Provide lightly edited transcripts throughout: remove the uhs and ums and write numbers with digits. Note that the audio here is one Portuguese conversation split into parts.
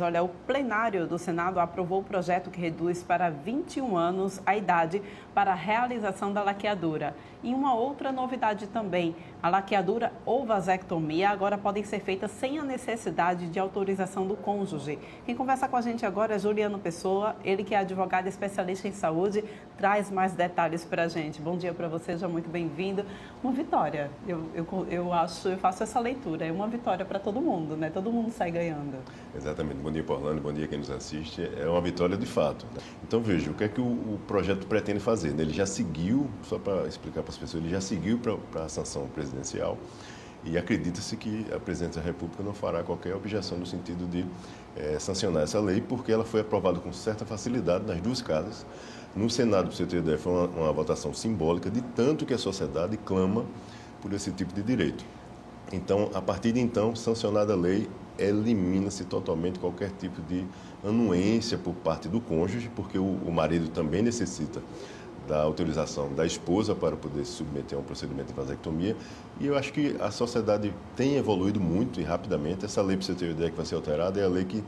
Olha, o plenário do Senado aprovou o projeto que reduz para 21 anos a idade para a realização da laqueadura. E uma outra novidade também, a laqueadura ou vasectomia agora podem ser feitas sem a necessidade de autorização do cônjuge. Quem conversa com a gente agora é Juliano Pessoa, ele que é advogado especialista em saúde, traz mais detalhes para a gente. Bom dia para você, seja muito bem-vindo. Uma vitória, eu faço essa leitura, é uma vitória para todo mundo, né? Todo mundo sai ganhando. Exatamente. Bom dia, Orlando. Bom dia quem nos assiste. É uma vitória de fato. Então, veja, o que é que o projeto pretende fazer? Ele já seguiu, só para explicar para as pessoas, ele já seguiu para a sanção presidencial e acredita-se que a Presidência da República não fará qualquer objeção no sentido de sancionar essa lei, porque ela foi aprovada com certa facilidade nas duas casas. No Senado, para você ter ideia, foi uma votação simbólica de tanto que a sociedade clama por esse tipo de direito. Então, a partir de então, sancionada a lei, elimina-se totalmente qualquer tipo de anuência por parte do cônjuge, porque o marido também necessita da autorização da esposa para poder se submeter a um procedimento de vasectomia. E eu acho que a sociedade tem evoluído muito e rapidamente. Essa lei, para você ter ideia que vai ser alterada, é a lei que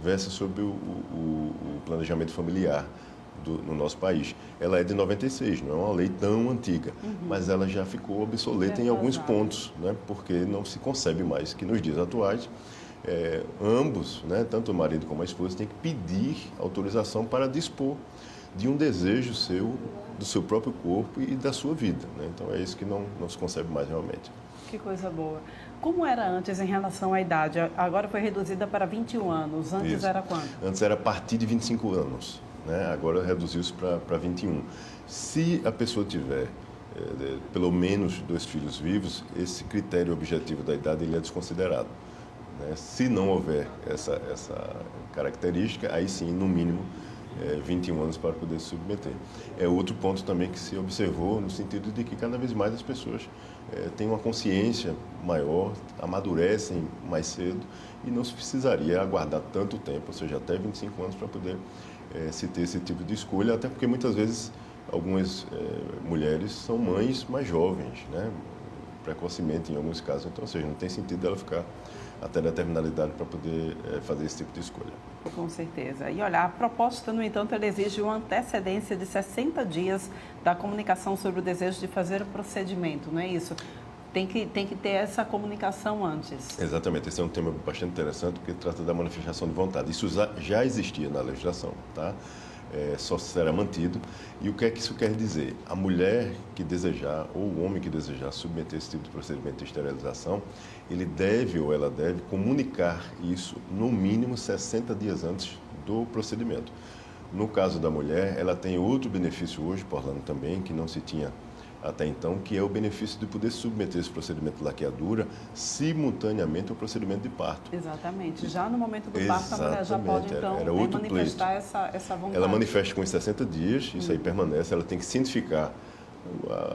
versa sobre o planejamento familiar no nosso país. Ela é de 96, não é uma lei tão antiga, mas ela já ficou obsoleta em alguns pontos, né? Porque não se concebe mais que nos dias atuais ambos, né, tanto o marido como a esposa, têm que pedir autorização para dispor de um desejo seu, do seu próprio corpo e da sua vida, né? Então é isso que não se concebe mais realmente. Que coisa boa. Como era antes em relação à idade? Agora foi reduzida para 21 anos. Antes Isso. Era quanto? Antes era a partir de 25 anos, né? Agora reduziu-se para 21. Se a pessoa tiver pelo menos 2 filhos vivos, esse critério objetivo da idade ele é desconsiderado. Se não houver essa característica, aí sim, no mínimo, 21 anos para poder se submeter. É outro ponto também que se observou no sentido de que cada vez mais as pessoas têm uma consciência maior, amadurecem mais cedo e não se precisaria aguardar tanto tempo, ou seja, até 25 anos para poder se ter esse tipo de escolha, até porque muitas vezes algumas mulheres são mães mais jovens, né? Precocemente em alguns casos, então, ou seja, não tem sentido ela ficar até determinada idade para poder fazer esse tipo de escolha. Com certeza. E olha, a proposta, no entanto, ela exige uma antecedência de 60 dias da comunicação sobre o desejo de fazer o procedimento, não é isso? Tem que ter essa comunicação antes. Exatamente, esse é um tema bastante interessante porque trata da manifestação de vontade. Isso já existia na legislação, tá? Só será mantido. E o que é que isso quer dizer? A mulher que desejar, ou o homem que desejar submeter esse tipo de procedimento de esterilização, ele deve ou ela deve comunicar isso no mínimo 60 dias antes do procedimento. No caso da mulher, ela tem outro benefício hoje, por Orlando também, que não se tinha até então, que é o benefício de poder submeter esse procedimento de laqueadura simultaneamente ao procedimento de parto. Exatamente. Já no momento do parto, a mulher já pode, então, manifestar essa vontade. Ela manifesta com os 60 dias, isso aí permanece, ela tem que cientificar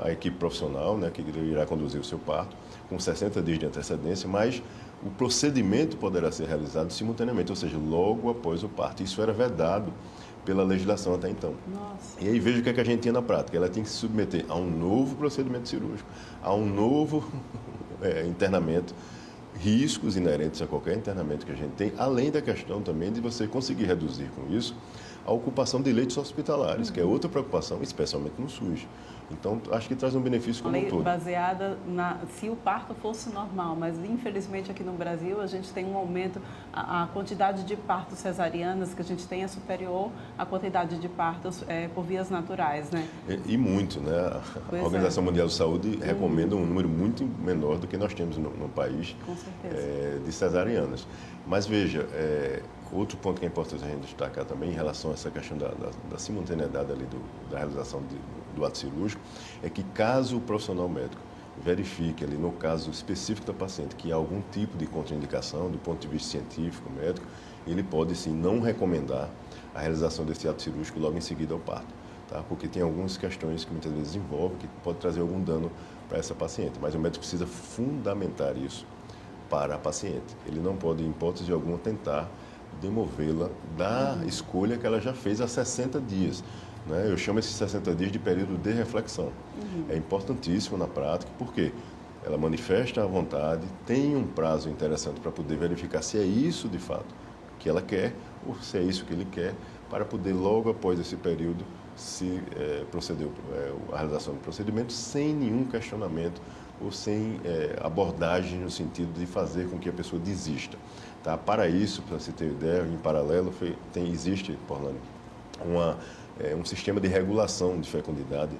a equipe profissional, né, que irá conduzir o seu parto, com 60 dias de antecedência, mas o procedimento poderá ser realizado simultaneamente, ou seja, logo após o parto. Isso era vedado pela legislação até então. Nossa. E aí veja o que é que a gente tinha na prática. Ela tem que se submeter a um novo procedimento cirúrgico, a um novo internamento, riscos inerentes a qualquer internamento que a gente tem, além da questão também de você conseguir reduzir com isso a ocupação de leitos hospitalares, que é outra preocupação, especialmente no SUS. Então, acho que traz um benefício como um todo. Baseada se o parto fosse normal, mas infelizmente aqui no Brasil a gente tem um aumento, a quantidade de partos cesarianas que a gente tem é superior à quantidade de partos por vias naturais, né? E muito, né? A Organização Mundial de Saúde recomenda um número muito menor do que nós temos no país. Com certeza. De cesarianas. Mas veja, outro ponto que é importante a gente destacar também em relação a essa questão da simultaneidade ali da realização do ato cirúrgico, é que caso o profissional médico verifique ali no caso específico da paciente que há algum tipo de contraindicação do ponto de vista científico, médico, ele pode sim não recomendar a realização desse ato cirúrgico logo em seguida ao parto, tá? Porque tem algumas questões que muitas vezes envolvem que pode trazer algum dano para essa paciente, mas o médico precisa fundamentar isso para a paciente. Ele não pode, em hipótese alguma, tentar demovê-la da escolha que ela já fez há 60 dias. Né? Eu chamo esses 60 dias de período de reflexão. É importantíssimo na prática, porque ela manifesta a vontade, tem um prazo interessante para poder verificar se é isso de fato que ela quer, ou se é isso que ele quer, para poder logo após esse período se proceder à realização do procedimento sem nenhum questionamento ou sem abordagem no sentido de fazer com que a pessoa desista. Tá? Para isso, para você ter ideia, em paralelo existe, Orlando, um sistema de regulação de fecundidade,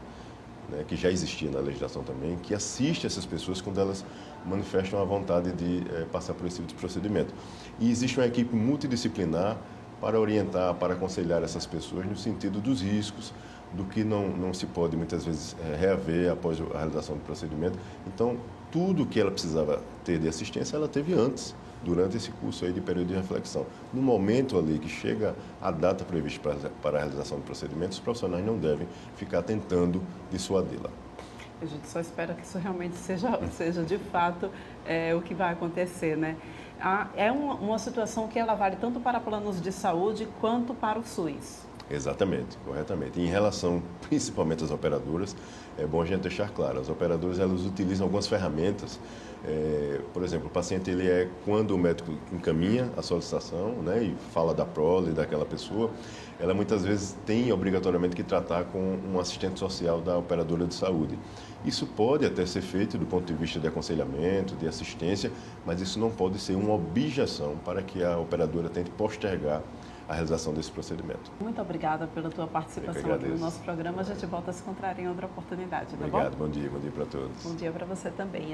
né, que já existia na legislação também, que assiste essas pessoas quando elas manifestam a vontade de passar por esse tipo de procedimento. E existe uma equipe multidisciplinar para orientar, para aconselhar essas pessoas no sentido dos riscos, do que não se pode muitas vezes reaver após a realização do procedimento. Então, tudo que ela precisava ter de assistência, ela teve antes, durante esse curso aí de período de reflexão. No momento ali que chega a data prevista para a realização do procedimento, os profissionais não devem ficar tentando dissuadi-la. A gente só espera que isso realmente seja de fato o que vai acontecer, né? É uma situação que ela vale tanto para planos de saúde quanto para o SUS. Exatamente, corretamente. Em relação principalmente às operadoras, é bom a gente deixar claro, as operadoras elas utilizam algumas ferramentas, por exemplo, o paciente quando o médico encaminha a solicitação, né, e fala da prole daquela pessoa, ela muitas vezes tem obrigatoriamente que tratar com um assistente social da operadora de saúde. Isso pode até ser feito do ponto de vista de aconselhamento, de assistência, mas isso não pode ser uma objeção para que a operadora tente postergar a realização desse procedimento. Muito obrigada pela tua participação aqui no nosso programa. A gente volta a se encontrar em outra oportunidade, tá bom? Obrigado, bom dia para todos. Bom dia para você também.